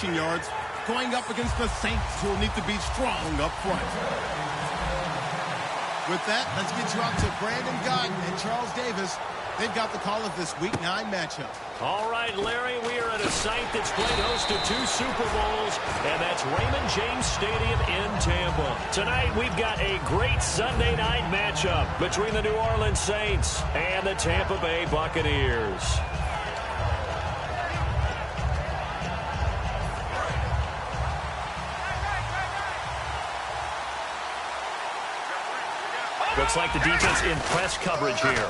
rushing yards, going up against the Saints, who will need to be strong up front. With that, let's get you out to Brandon Guyton and Charles Davis. They've got the call of this Week 9 matchup. All right, Larry, we are at a site that's played host to 2 Super Bowls, and that's Raymond James Stadium in Tampa. Tonight, we've got a great Sunday night matchup between the New Orleans Saints and the Tampa Bay Buccaneers. Looks like the defense in press coverage here.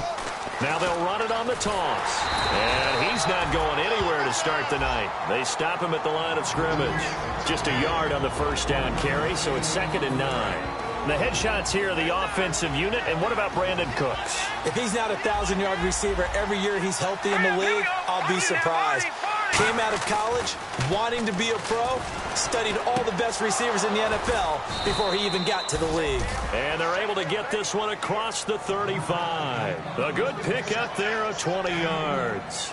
Now they'll run it on the toss. And he's not going anywhere to start the night. They stop him at the line of scrimmage. Just a yard on the first down carry, so it's 2nd and 9. The headshots here are the offensive unit. And what about Brandon Cooks? If he's not a 1,000-yard receiver every year he's healthy in the league, I'll be surprised. Came out of college wanting to be a pro, studied all the best receivers in the NFL before he even got to the league. And they're able to get this one across the 35. A good pick up there of 20 yards.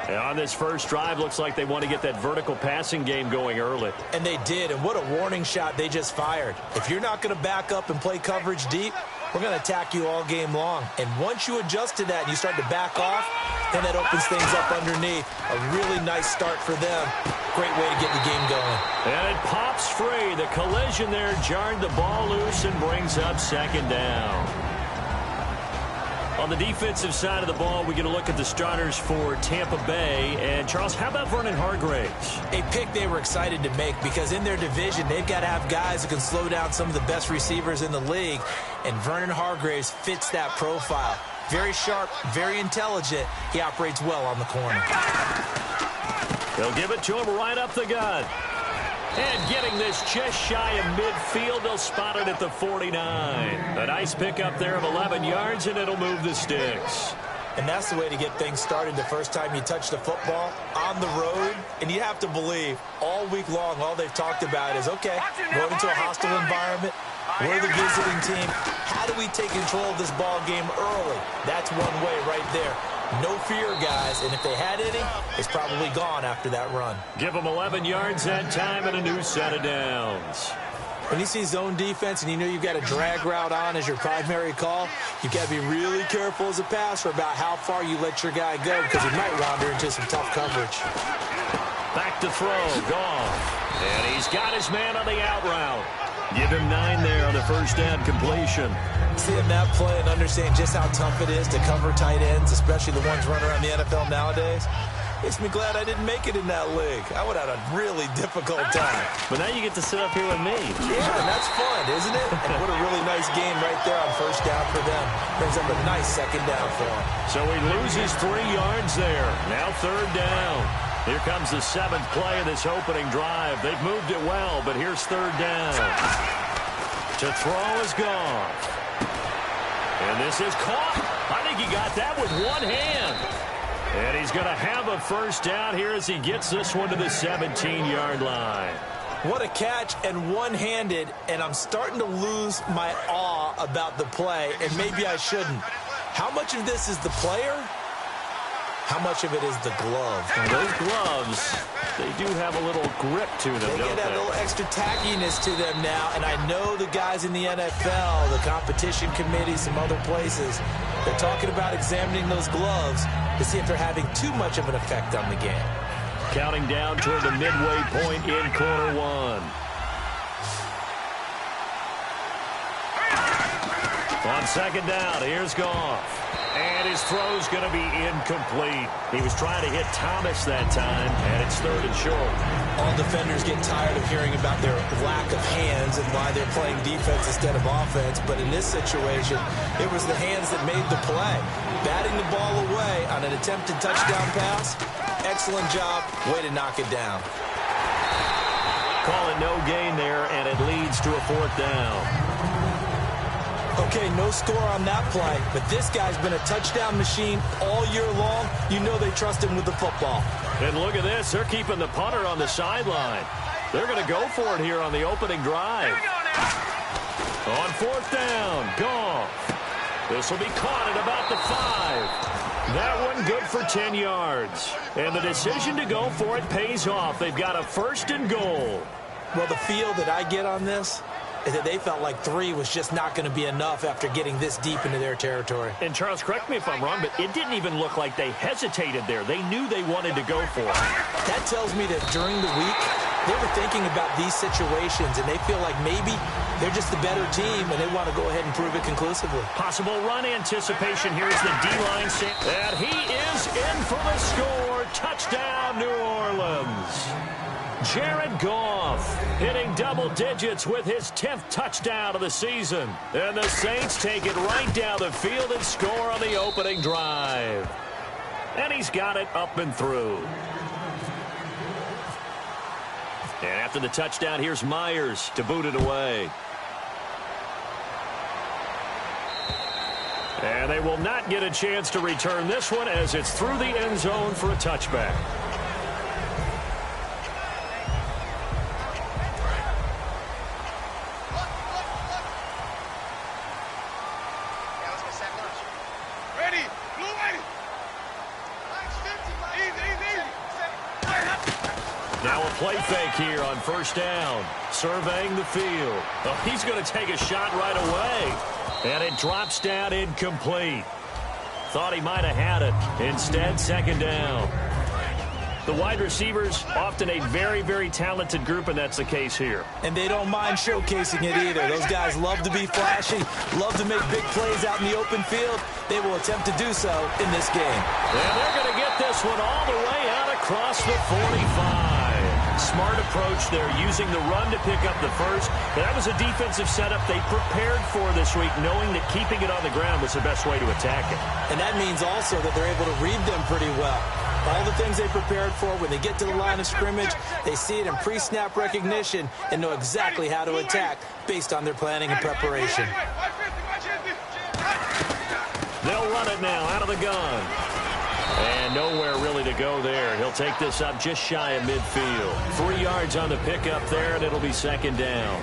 And on this first drive, looks like they want to get that vertical passing game going early. And they did, and what a warning shot they just fired. If you're not going to back up and play coverage deep, we're going to attack you all game long. And once you adjust to that and you start to back off, then that opens things up underneath. A really nice start for them. Great way to get the game going. And it pops free. The collision there jarred the ball loose and brings up 2nd down. On the defensive side of the ball, we get a look at the starters for Tampa Bay. And, Charles, how about Vernon Hargreaves? A pick they were excited to make because in their division, they've got to have guys who can slow down some of the best receivers in the league. And Vernon Hargreaves fits that profile. Very sharp, very intelligent. He operates well on the corner. They'll give it to him right up the gut. And getting this just shy of midfield, they'll spot it at the 49. A nice pickup there of 11 yards, and it'll move the sticks. And that's the way to get things started the first time you touch the football on the road. And you have to believe all week long, all they've talked about is, okay, going into a hostile environment. We're the visiting team. How do we take control of this ball game early? That's one way right there. No fear, guys, and if they had any, it's probably gone after that run. Give them 11 yards that time and a new set of downs. When you see zone defense and you know you've got a drag route on as your primary call, you've got to be really careful as a passer about how far you let your guy go because he might wander into some tough coverage. Back to throw, Goff. And he's got his man on the out route. Give him 9 there on the first down completion. Seeing that play and understanding just how tough it is to cover tight ends, especially the ones running around the NFL nowadays, makes me glad I didn't make it in that league. I would have had a really difficult time. But now you get to sit up here with me. Yeah, and that's fun, isn't it? And what a really nice game right there on first down for them. Brings up a nice 2nd down for him. So he loses 3 yards there. Now 3rd down. Here comes the 7th play of this opening drive. They've moved it well, but here's 3rd down. To throw is Goff. And this is caught. I think he got that with one hand. And he's going to have a first down here as he gets this one to the 17-yard line. What a catch and one-handed, and I'm starting to lose my awe about the play, and maybe I shouldn't. How much of this is the player? How much of it is the glove? And those gloves, they do have a little grip to them, they don't get they? a little extra tackiness to them now, and I know the guys in the NFL, the competition committee, some other places, they're talking about examining those gloves to see if they're having too much of an effect on the game. Counting down toward the midway point in quarter 1. On 2nd down, here's Goff. And his throw's going to be incomplete. He was trying to hit Thomas that time, and it's 3rd and short. All defenders get tired of hearing about their lack of hands and why they're playing defense instead of offense. But in this situation, it was the hands that made the play. Batting the ball away on an attempted touchdown pass. Excellent job. Way to knock it down. Call it no gain there, and it leads to a 4th down. Okay, no score on that play, but this guy's been a touchdown machine all year long. You know they trust him with the football. And look at this. They're keeping the punter on the sideline. They're going to go for it here on the opening drive. On 4th down, Goff. This will be caught at about the 5. That one good for 10 yards. And the decision to go for it pays off. They've got a 1st and goal. Well, the feel that I get on this is that they felt like 3 was just not going to be enough after getting this deep into their territory. And, Charles, correct me if I'm wrong, but it didn't even look like they hesitated there. They knew they wanted to go for it. That tells me that during the week, they were thinking about these situations, and they feel like maybe they're just the better team, and they want to go ahead and prove it conclusively. Possible run anticipation. Here's the D-line. And he is in for the score. Touchdown, New Orleans. Jared Goff hitting double digits with his 10th touchdown of the season. And the Saints take it right down the field and score on the opening drive. And he's got it up and through. And after the touchdown, here's Myers to boot it away. And they will not get a chance to return this one as it's through the end zone for a touchback. Now a play fake here on 1st down. Surveying the field. Oh, he's going to take a shot right away. And it drops down incomplete. Thought he might have had it. Instead, 2nd down. The wide receivers, often a very, very talented group, and that's the case here. And they don't mind showcasing it either. Those guys love to be flashy, love to make big plays out in the open field. They will attempt to do so in this game. And they're going to get this one all the way out across the 45. Smart approach there, using the run to pick up the first. That was a defensive setup they prepared for this week, knowing that keeping it on the ground was the best way to attack it. And that means also that they're able to read them pretty well. All the things they prepared for, when they get to the line of scrimmage, they see it in pre-snap recognition and know exactly how to attack based on their planning and preparation. They'll run it now out of the gun. And nowhere really to go there. He'll take this up just shy of midfield. 3 yards on the pickup there, and it'll be 2nd down.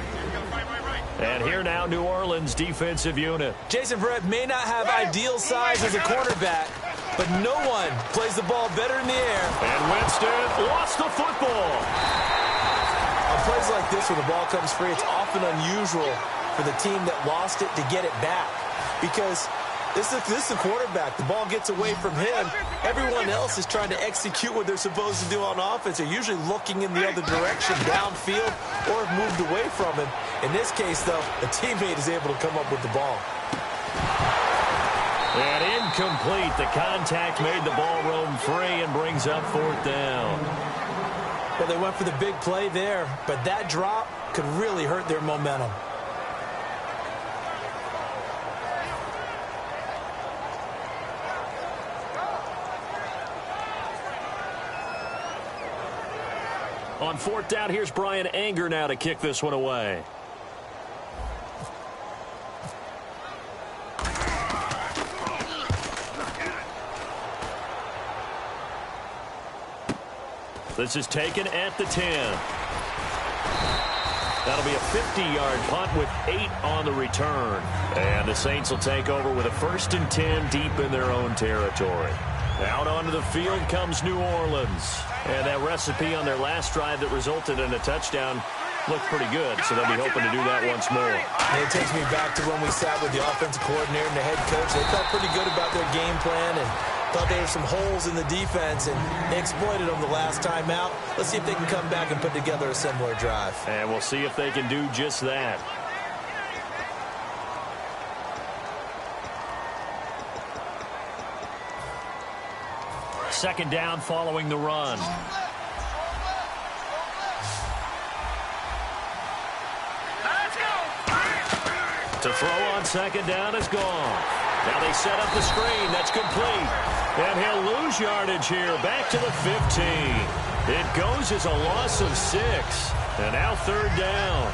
And here now, New Orleans defensive unit. Jason Verrett may not have ideal size as a cornerback, but no one plays the ball better in the air. And Winston lost the football. On plays like this where the ball comes free, it's often unusual for the team that lost it to get it back. Because this is the quarterback. The ball gets away from him. Everyone else is trying to execute what they're supposed to do on offense. They're usually looking in the other direction, downfield, or have moved away from him. In this case, though, a teammate is able to come up with the ball. And incomplete. The contact made the ball roam free and brings up 4th down. Well, they went for the big play there, but that drop could really hurt their momentum. On 4th down, here's Brian Anger now to kick this one away. This is taken at the 10. That'll be a 50-yard punt with 8 on the return. And the Saints will take over with a 1st and 10 deep in their own territory. Out onto the field comes New Orleans. And that recipe on their last drive that resulted in a touchdown looked pretty good, so they'll be hoping to do that once more. And it takes me back to when we sat with the offensive coordinator and the head coach. They felt pretty good about their game plan and thought there were some holes in the defense, and they exploited them the last time out. Let's see if they can come back and put together a similar drive. And we'll see if they can do just that. Second down following the run. To throw on 2nd down is gone. Now they set up the screen. That's complete. And he'll lose yardage here. Back to the 15. It goes as a loss of 6. And now 3rd down.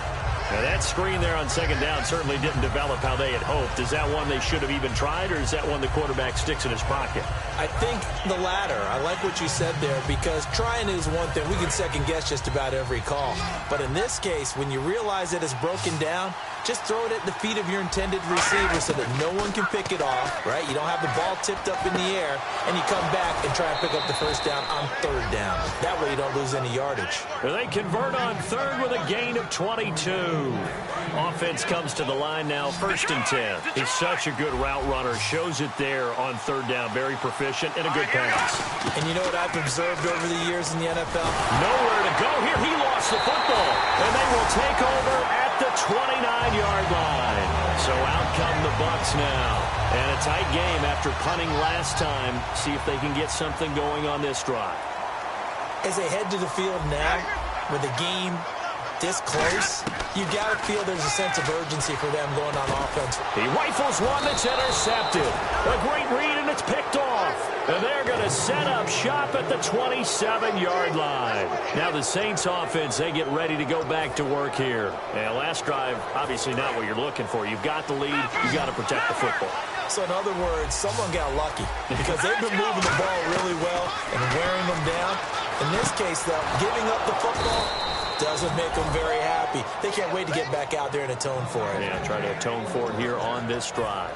Now that screen there on 2nd down certainly didn't develop how they had hoped. Is that one they should have even tried, or is that one the quarterback sticks in his pocket? I think the latter. I like what you said there, because trying is one thing. We can second guess just about every call. But in this case, when you realize that it's broken down, just throw it at the feet of your intended receiver so that no one can pick it off, right? You don't have the ball tipped up in the air, and you come back and try and pick up the first down on third down. That way you don't lose any yardage. They convert on third with a gain of 22. Offense comes to the line now, 1st and 10. He's such a good route runner. Shows it there on third down. Very proficient and a good pass. And you know what I've observed over the years in the NFL? Nowhere to go here. He lost the football. And they will take over at the 29-yard line. So out come the Bucs now. And a tight game after punting last time. See if they can get something going on this drive. As they head to the field now, with the game this close, you got to feel there's a sense of urgency for them going on offense. He rifles one that's intercepted. A great read, and it's picked off. And they're going to set up shop at the 27-yard line. Now the Saints offense, they get ready to go back to work here. And last drive, obviously not what you're looking for. You've got the lead. You've got to protect the football. So in other words, someone got lucky because they've been moving the ball really well and wearing them down. In this case, though, giving up the football doesn't make them very happy. They can't wait to get back out there and atone for it. Yeah, try to atone for it here on this drive.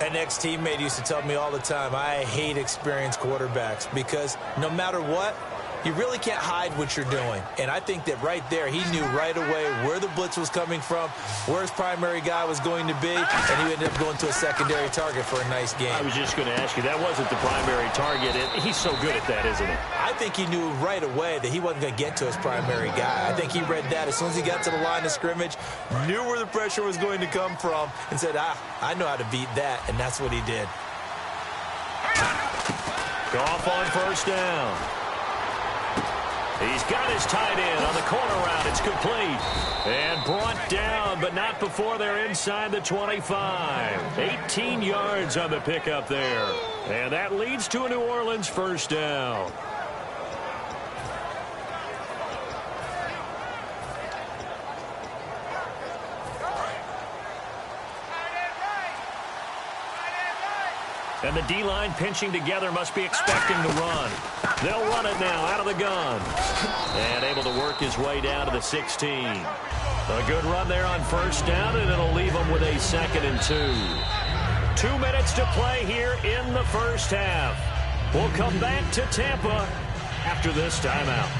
An ex-teammate used to tell me all the time, I hate experienced quarterbacks because no matter what, you really can't hide what you're doing. And I think that right there, he knew right away where the blitz was coming from, where his primary guy was going to be, and he ended up going to a secondary target for a nice game. I was just going to ask you, that wasn't the primary target. He's so good at that, isn't he? I think he knew right away that he wasn't going to get to his primary guy. I think he read that as soon as he got to the line of scrimmage, knew where the pressure was going to come from, and said, I know how to beat that, and that's what he did. Goff on first down. He's got his tight end on the corner route. It's complete. And brought down, but not before they're inside the 25. 18 yards on the pickup there. And that leads to a New Orleans first down. And the D-line pinching together must be expecting to run. They'll run it now out of the gun. And able to work his way down to the 16. A good run there on first down, and it'll leave them with a 2nd and 2. 2 minutes to play here in the first half. We'll come back to Tampa after this timeout.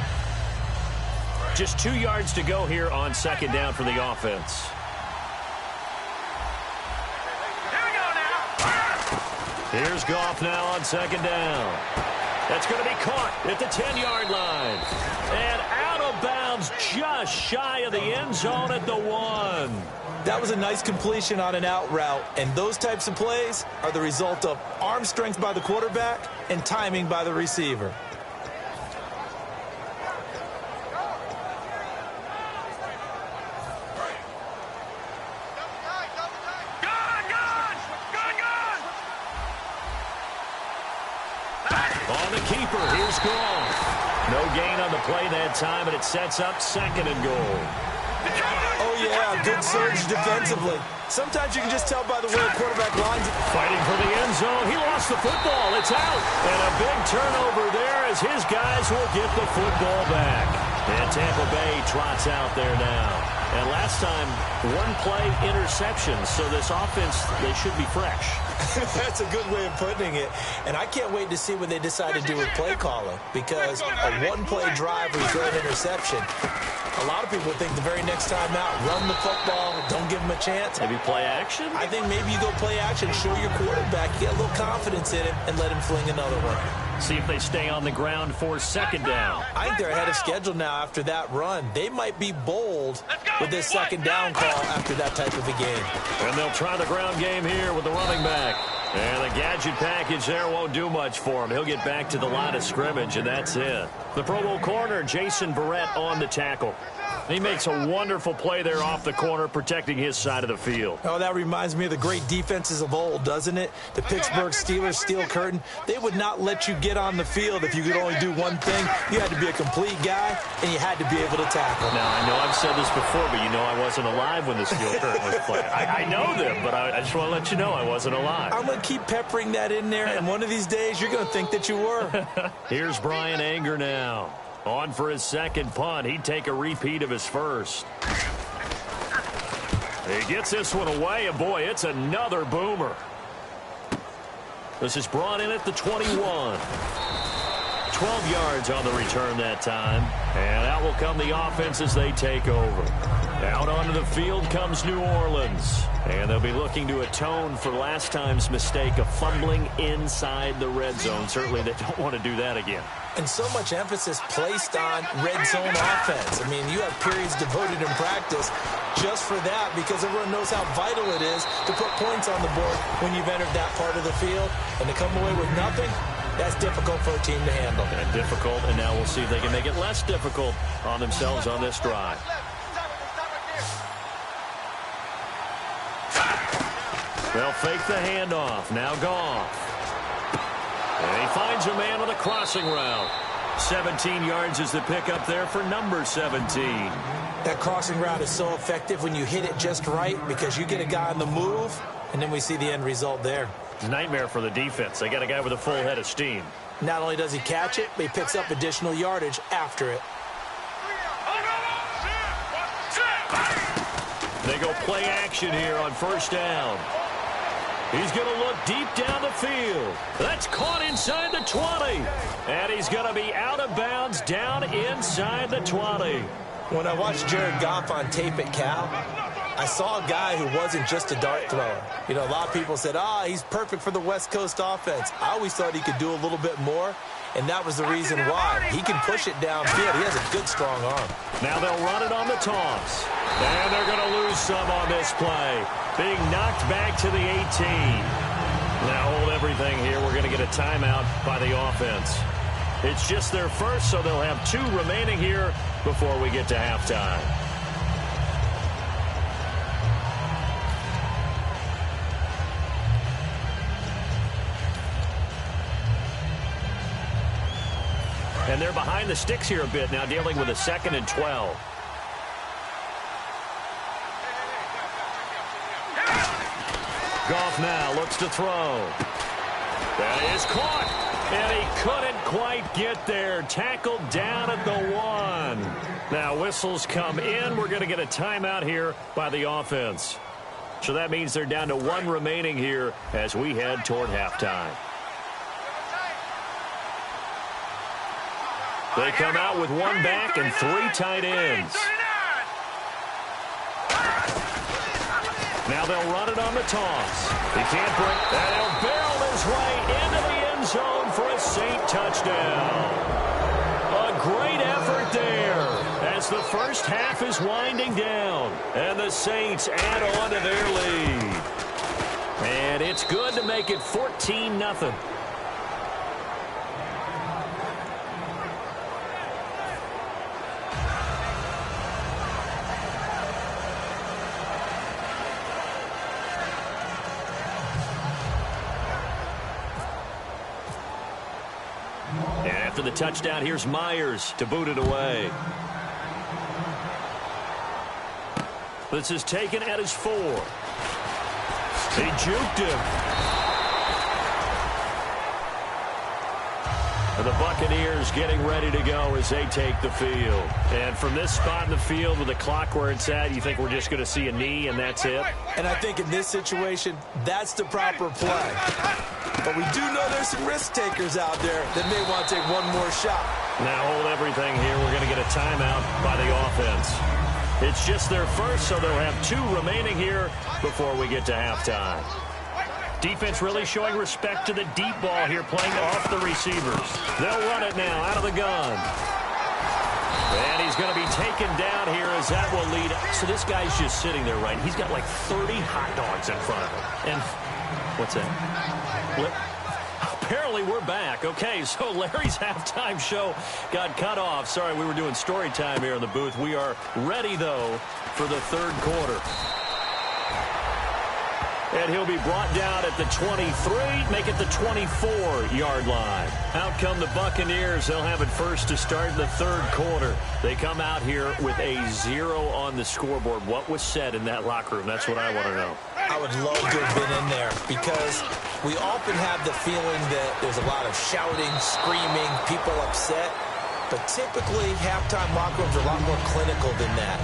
Just 2 yards to go here on 2nd down for the offense. Here's Goff now on 2nd down. That's going to be caught at the 10-yard line. And out of bounds just shy of the end zone at the 1. That was a nice completion on an out route. And those types of plays are the result of arm strength by the quarterback and timing by the receiver. Here's Goff. No gain on the play that time, and it sets up 2nd and goal. Oh, yeah, good surge defensively. Sometimes you can just tell by the way a quarterback lines it. Fighting for the end zone. He lost the football. It's out. And a big turnover there as his guys will get the football back. And Tampa Bay trots out there now. And last time, 1-play interception. So this offense, they should be fresh. That's a good way of putting it. And I can't wait to see what they decide to do with play calling. Because a 1-play drive where you throw an interception, a lot of people think the very next time out, run the football, don't give him a chance. Maybe play action? I think maybe you go play action, show your quarterback, you get a little confidence in him, and let him fling another one. See if they stay on the ground for 2nd down. I think they're ahead of schedule now after that run. They might be bold with this 2nd down call after that type of a game. And they'll try the ground game here with the running back. And the gadget package there won't do much for him. He'll get back to the line of scrimmage, and that's it. The Pro Bowl corner, Jason Verrett, on the tackle. He makes a wonderful play there off the corner, protecting his side of the field. Oh, that reminds me of the great defenses of old, doesn't it? The Pittsburgh Steelers steel curtain. They would not let you get on the field if you could only do one thing. You had to be a complete guy, and you had to be able to tackle. Now, I know I've said this before, but you know I wasn't alive when the steel curtain was played. I know them, but I just want to let you know I wasn't alive. I'm going to keep peppering that in there, and one of these days you're going to think that you were. Here's Brian Anger now. On for his 2nd punt. He'd take a repeat of his first. He gets this one away, and boy, it's another boomer. This is brought in at the 21. 12 yards on the return that time. And out will come the offense as they take over. Out onto the field comes New Orleans. And they'll be looking to atone for last time's mistake of fumbling inside the red zone. Certainly they don't want to do that again. And so much emphasis placed on red zone offense. I mean, you have periods devoted in practice just for that because everyone knows how vital it is to put points on the board when you've entered that part of the field. And to come away with nothing, that's difficult for a team to handle. And difficult, and now we'll see if they can make it less difficult on themselves on this drive. They'll fake the handoff. Now Goff. And he finds a man on a crossing route. 17 yards is the pickup there for number 17. That crossing route is so effective when you hit it just right because you get a guy on the move, and then we see the end result there. Nightmare for the defense. They got a guy with a full head of steam. Not only does he catch it, but he picks up additional yardage after it. They go play action here on first down. He's going to look deep down the field. That's caught inside the 20. And he's going to be out of bounds down inside the 20. When I watched Jared Goff on tape at Cal, I saw a guy who wasn't just a dart thrower. You know, a lot of people said, he's perfect for the West Coast offense. I always thought he could do a little bit more, and that was the reason why. He can push it downfield. He has a good, strong arm. Now they'll run it on the toss. And they're going to lose some on this play. Being knocked back to the 18. Now hold everything here. We're going to get a timeout by the offense. It's just their first, so they'll have 2 remaining here before we get to halftime. And they're behind the sticks here a bit now, dealing with a 2nd and 12. Goff now looks to throw. That is caught. And he couldn't quite get there. Tackled down at the 1. Now whistles come in. We're going to get a timeout here by the offense. So that means they're down to 1 remaining here as we head toward halftime. They come out with 1 back and 3 tight ends. Now they'll run it on the toss. He can't break. And he'll barrel this right into the end zone for a Saint touchdown. A great effort there as the first half is winding down. And the Saints add on to their lead. And it's good to make it 14-0. After the touchdown, here's Myers to boot it away. This is taken at his 4. He juked him. And the Buccaneers getting ready to go as they take the field. And from this spot in the field with the clock where it's at, you think we're just going to see a knee and that's it? And I think in this situation, that's the proper play. But we do know there's some risk takers out there that may want to take one more shot. Now hold everything here. We're going to get a timeout by the offense. It's just their first, so they'll have 2 remaining here before we get to halftime. Defense really showing respect to the deep ball here, playing off the receivers. They'll run it now out of the gun. And he's going to be taken down here as that will lead. So this guy's just sitting there, right? He's got like 30 hot dogs in front of him. And what's that? Apparently we're back. Okay, so Larry's halftime show got cut off. Sorry, we were doing story time here in the booth. We are ready, though, for the 3rd quarter. And he'll be brought down at the 23, make it the 24-yard line. Out come the Buccaneers. They'll have it first to start the 3rd quarter. They come out here with a 0 on the scoreboard. What was said in that locker room? That's what I want to know. I would love to have been in there because we often have the feeling that there's a lot of shouting, screaming, people upset. But typically, halftime locker rooms are a lot more clinical than that.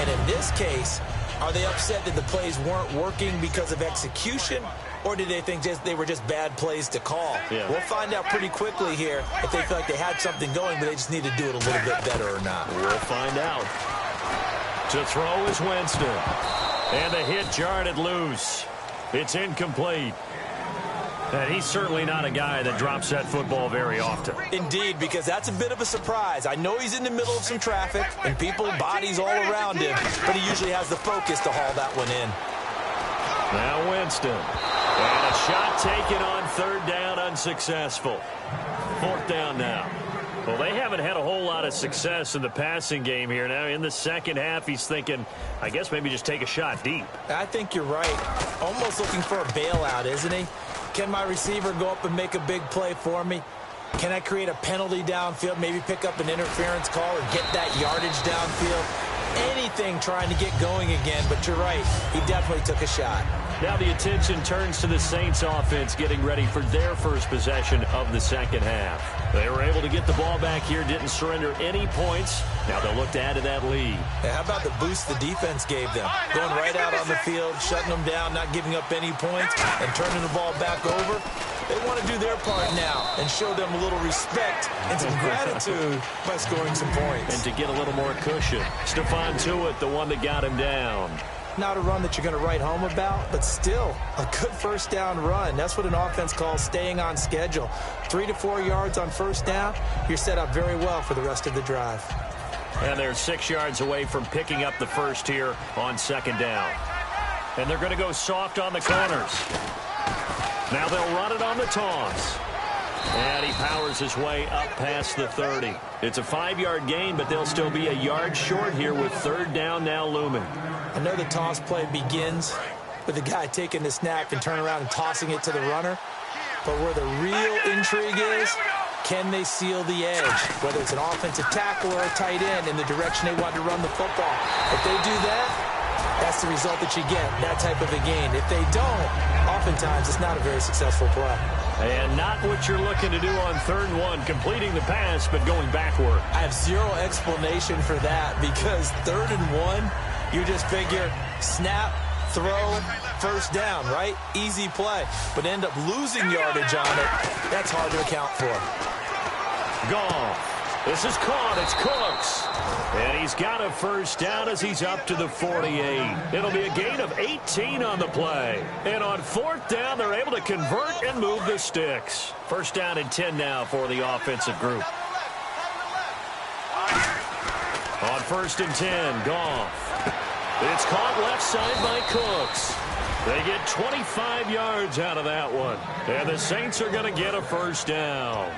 And in this case, Are they upset that the plays weren't working because of execution, or did they think they were just bad plays to call? Yeah. We'll find out pretty quickly here if they feel like they had something going, but they just need to do it a little bit better or not. We'll find out. To throw is Winston. And the hit jarred it loose. It's incomplete. And he's certainly not a guy that drops that football very often. Indeed, because that's a bit of a surprise. I know he's in the middle of some traffic and people, bodies all around him, but he usually has the focus to haul that one in. Now Winston. And a shot taken on third down, unsuccessful. Fourth down now. Well, they haven't had a whole lot of success in the passing game here. Now, in the second half, he's thinking, I guess maybe just take a shot deep. I think you're right. Almost looking for a bailout, isn't he? Can my receiver go up and make a big play for me? Can I create a penalty downfield, maybe pick up an interference call or get that yardage downfield? Anything trying to get going again, but you're right. He definitely took a shot. Now the attention turns to the Saints offense getting ready for their first possession of the second half. They were able to get the ball back here, didn't surrender any points. Now they'll look to add to that lead. Yeah, how about the boost the defense gave them? Going right out on the field, shutting them down, not giving up any points, and turning the ball back over. They want to do their part now and show them a little respect and some gratitude by scoring some points. And to get a little more cushion. Stephon Tuitt, the one that got him down. Not a run that you're going to write home about, but still a good first down run. That's what an offense calls staying on schedule. 3 to 4 yards on first down, you're set up very well for the rest of the drive. And they're 6 yards away from picking up the first here on second down. And they're going to go soft on the corners. Now they'll run it on the toss. And he powers his way up past the 30. It's a 5-yard gain, but they'll still be a yard short here with third down now looming. I know the toss play begins with the guy taking the snap and turning around and tossing it to the runner. But where the real intrigue is, can they seal the edge? Whether it's an offensive tackle or a tight end in the direction they want to run the football. If they do that, that's the result that you get, that type of a gain. If they don't, oftentimes it's not a very successful play. And not what you're looking to do on 3rd and 1, completing the pass, but going backward. I have zero explanation for that because 3rd and 1, you just figure snap, throw, first down, right? Easy play. But end up losing yardage on it. That's hard to account for. Goff. This is caught. It's Cooks. And he's got a first down as he's up to the 48. It'll be a gain of 18 on the play. And on 4th down, they're able to convert and move the sticks. First down and 10 now for the offensive group. On 1st and 10, Goff. It's caught left side by Cooks. They get 25 yards out of that one. And the Saints are going to get a first down.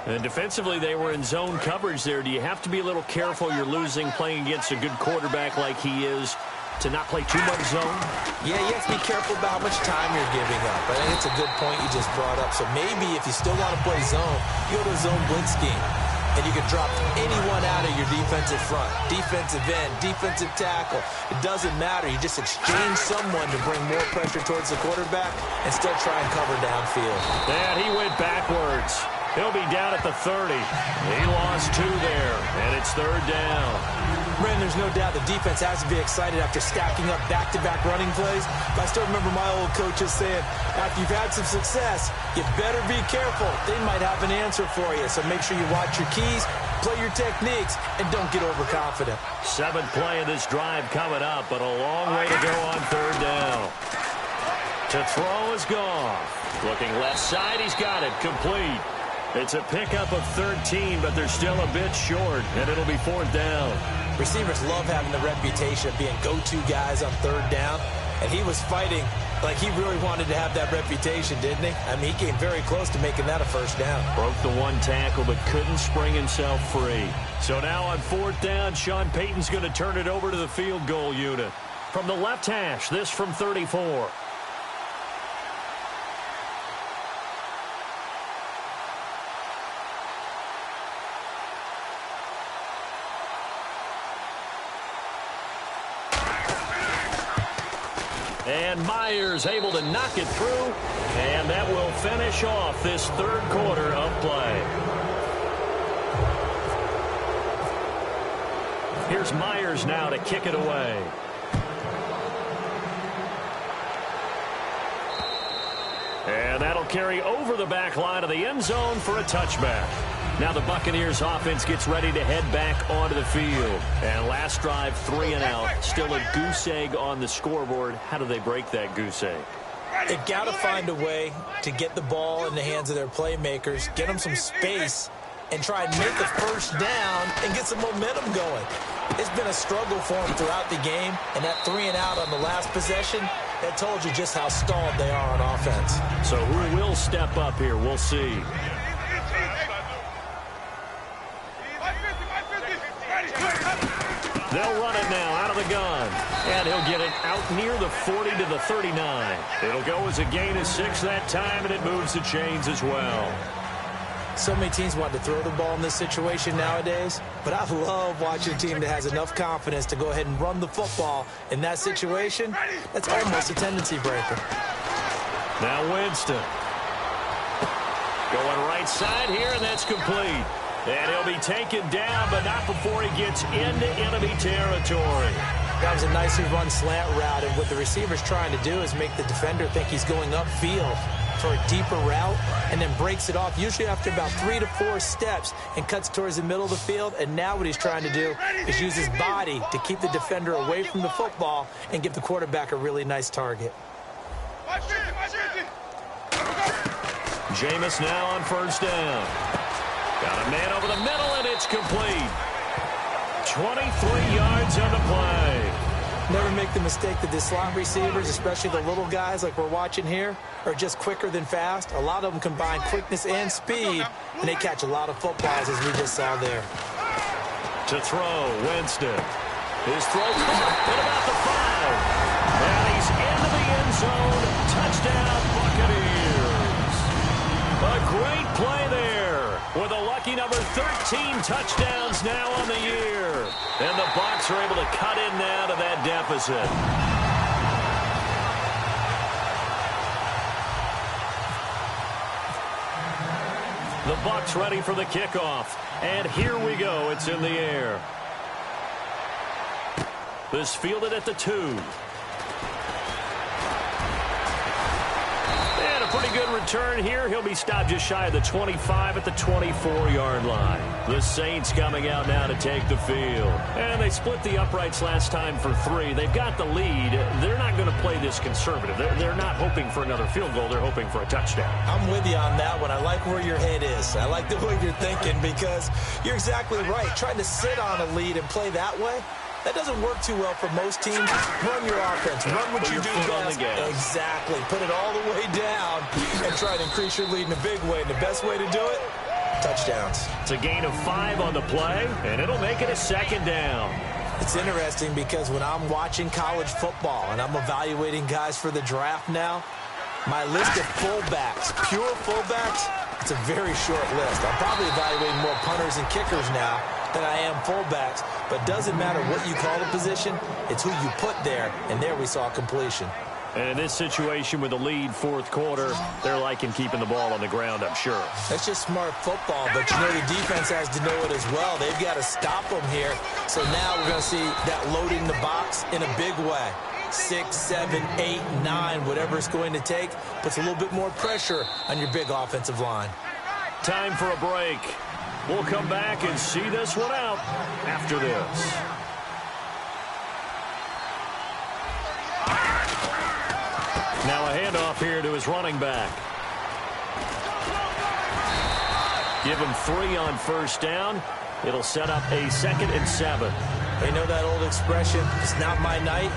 And defensively, they were in zone coverage there. Do you have to be a little careful? You're losing playing against a good quarterback like he is to not play too much zone? Yeah, you have to be careful about how much time you're giving up. I think it's a good point you just brought up. So maybe if you still want to play zone, you go to a zone blitz scheme. And you can drop anyone out of your defensive front, defensive end, defensive tackle. It doesn't matter. You just exchange someone to bring more pressure towards the quarterback and still try and cover downfield. And he went backwards. He'll be down at the 30. He lost 2 there, and it's 3rd down. Brandon, there's no doubt the defense has to be excited after stacking up back-to-back running plays. But I still remember my old coaches saying, after you've had some success, you better be careful. They might have an answer for you. So make sure you watch your keys, play your techniques, and don't get overconfident. 7th play of this drive coming up, but a long way to go on 3rd down. To throw is Goff. Looking left side, he's got it, complete. It's a pickup of 13, but they're still a bit short, and it'll be 4th down. Receivers love having the reputation of being go-to guys on 3rd down, and he was fighting like he really wanted to have that reputation, didn't he? I mean, he came very close to making that a first down. Broke the 1 tackle, but couldn't spring himself free. So now on 4th down, Sean Payton's going to turn it over to the field goal unit. From the left hash, this from 34. And Myers able to knock it through, and that will finish off this 3rd quarter of play. Here's Myers now to kick it away. And that'll carry over the back line of the end zone for a touchback. Now the Buccaneers offense gets ready to head back onto the field. And last drive, 3 and out. Still a goose egg on the scoreboard. How do they break that goose egg? They've got to find a way to get the ball in the hands of their playmakers, get them some space, and try and make a first down and get some momentum going. It's been a struggle for them throughout the game, and that 3 and out on the last possession, that told you just how stalled they are on offense. So who will step up here? We'll see. They'll run it now out of the gun. And he'll get it out near the 40 to the 39. It'll go as a gain of 6 that time, and it moves the chains as well. So many teams want to throw the ball in this situation nowadays, but I love watching a team that has enough confidence to go ahead and run the football in that situation. That's almost a tendency breaker. Now Winston. Going right side here, and that's complete. And he'll be taken down, but not before he gets into enemy territory. That was a nicely run slant route, and what the receiver's trying to do is make the defender think he's going upfield for a deeper route, and then breaks it off, usually after about 3 to 4 steps, and cuts towards the middle of the field. And now what he's trying to do is use his body to keep the defender away from the football and give the quarterback a really nice target. Jameis now on first down. Got a man over the middle, and it's complete. 23 yards on the play. Never make the mistake that the slot receivers, especially the little guys like we're watching here, are just quicker than fast. A lot of them combine quickness and speed, and they catch a lot of footballs, as we just saw there. To throw, Winston. His throw caught at about the 5. And he's into the end zone. Touchdown, Buccaneers. A great play there with a lucky number 13 touchdowns now on the year. And the Bucs are able to cut in now to that deficit. The Bucs ready for the kickoff. And here we go. It's in the air. This fielded at the 2. Pretty good return here. He'll be stopped just shy of the 25 at the 24-yard line. The Saints coming out now to take the field. And they split the uprights last time for 3. They've got the lead. They're not going to play this conservative. They're not hoping for another field goal. They're hoping for a touchdown. I'm with you on that one. I like where your head is. I like the way you're thinking, because you're exactly right. Trying to sit on a lead and play that way, that doesn't work too well for most teams. Run your offense. Run what you do best. Exactly. Put it all the way down and try to increase your lead in a big way. And the best way to do it, touchdowns. It's a gain of 5 on the play, and it'll make it a second down. It's interesting because when I'm watching college football and I'm evaluating guys for the draft now, my list of fullbacks, pure fullbacks, it's a very short list. I'm probably evaluating more punters and kickers now than I am fullbacks, but doesn't matter what you call the position, it's who you put there, and there we saw completion. And in this situation with the lead fourth quarter, they're liking keeping the ball on the ground, I'm sure. That's just smart football, but you know the defense has to know it as well. They've got to stop them here. So now we're going to see that loading the box in a big way. 6, 7, 8, 9, whatever it's going to take, puts a little bit more pressure on your big offensive line. Time for a break. We'll come back and see this one out after this. Now a handoff here to his running back. Give him 3 on first down. It'll set up a 2nd and 7. You know that old expression, it's not my night?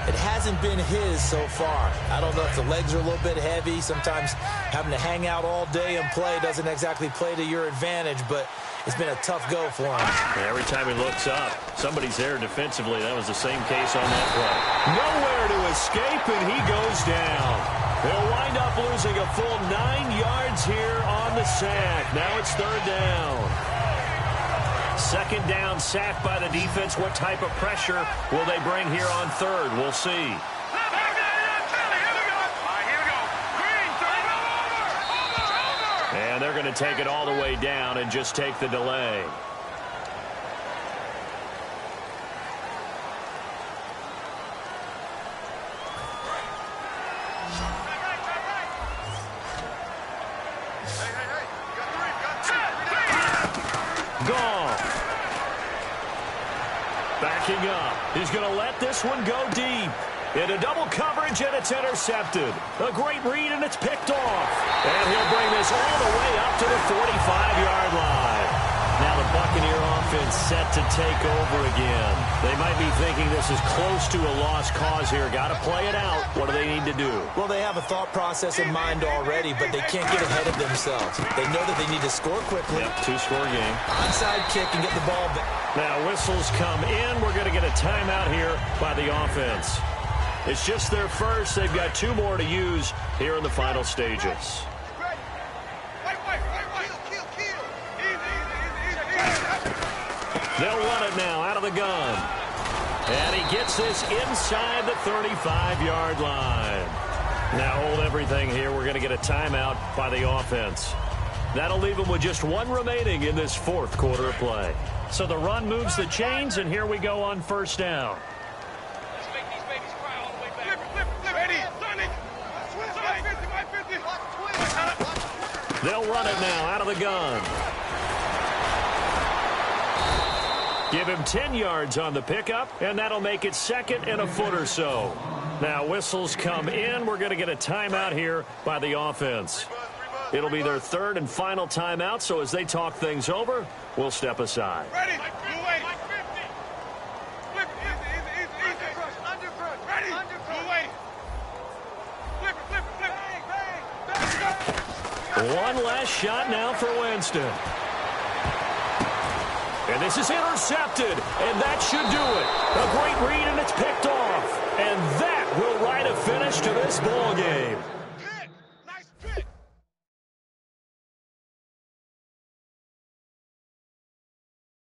It hasn't been his so far. I don't know if the legs are a little bit heavy. Sometimes having to hang out all day and play doesn't exactly play to your advantage, but it's been a tough go for him. And every time he looks up, somebody's there defensively. That was the same case on that play. Nowhere to escape, and he goes down. He'll wind up losing a full 9 yards here on the sack. Now it's 3rd down. 2nd down, sack by the defense. What type of pressure will they bring here on 3rd? We'll see. And they're going to take it all the way down and just take the delay. backing up. He's going to let this one go deep. Into double coverage, and it's intercepted. A great read, and it's picked off. And he'll bring this all the way up to the 45-yard line. Now the Buccaneer offense set to take over again. They might be thinking this is close to a lost cause here. Got to play it out. What do they need to do? Well, they have a thought process in mind already, but they can't get ahead of themselves. They know that they need to score quickly. Yep, two-score game. Onside kick and get the ball back. Now whistles come in. We're going to get a timeout here by the offense. It's just their first. They've got 2 more to use here in the final stages. They'll run it now out of the gun. And he gets this inside the 35-yard line. Now hold everything here. We're going to get a timeout by the offense. That'll leave them with just 1 remaining in this 4th quarter of play. So the run moves the chains, and here we go on first down. They'll run it now out of the gun. Give him 10 yards on the pickup, and that'll make it 2nd and a foot or so. Now whistles come in. We're going to get a timeout here by the offense. It'll be their 3rd and final timeout, so as they talk things over, we'll step aside. Ready. One last shot now for Winston. And this is intercepted, and that should do it. A great read, and it's picked off. And that will write a finish to this ball game.